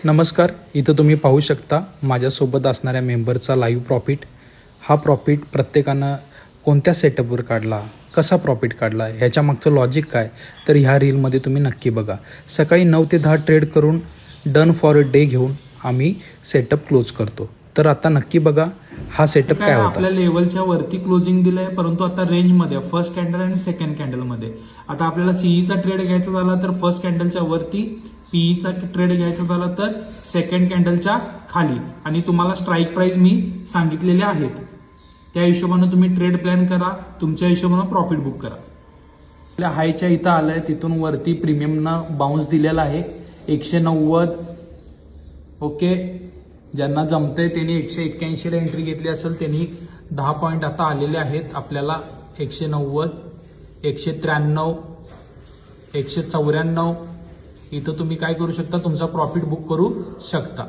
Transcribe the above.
नमस्कार. इथं तुम्ही पाहू शकता माझ्यासोबत असणाऱ्या मेंबरचा लाईव्ह प्रॉफिट. हा प्रॉफिट प्रत्येकानं कोणत्या सेटअपवर काढला, कसा प्रॉफिट काढला, ह्याच्या मागचं लॉजिक काय, तर ह्या रीलमध्ये तुम्ही नक्की बघा. सकाळी 9 ते 10 ट्रेड करून डन फॉर अ डे घेऊन आम्ही सेटअप क्लोज करतो. तर आता नक्की बघा हा सेटअप काय होता. आपल्या लेवलच्या वरती क्लोजिंग दिलंय, परंतु आता रेंजमध्ये फर्स्ट कॅन्डल आणि सेकंड कॅन्डलमध्ये. आता आपल्याला सीईचा ट्रेड घ्यायचा झाला तर फर्स्ट कॅन्डलच्या वरती, पीईचा ट्रेड घ्यायचा झाला तर सेकंड कॅन्डलच्या खाली, आणि तुम्हाला स्ट्राईक प्राइस मी सांगितलेले आहेत. त्या हिशोबाने तुम्ही ट्रेड प्लॅन करा, तुमच्या हिशोबाने प्रॉफिट बुक करा. आपल्या हायच्या इथं आलंय, तिथून वरती प्रीमियमनं बाउन्स दिलेला आहे 190. ओके, ज्यांना जमतंय त्यांनी 181 ला एंट्री घेतली असेल त्यांनी 10 पॉईंट आता आलेले आहेत आपल्याला. 190, 193, 194. इथं तुम्ही काय करू शकता, तुमचा प्रॉफिट बुक करू शकता.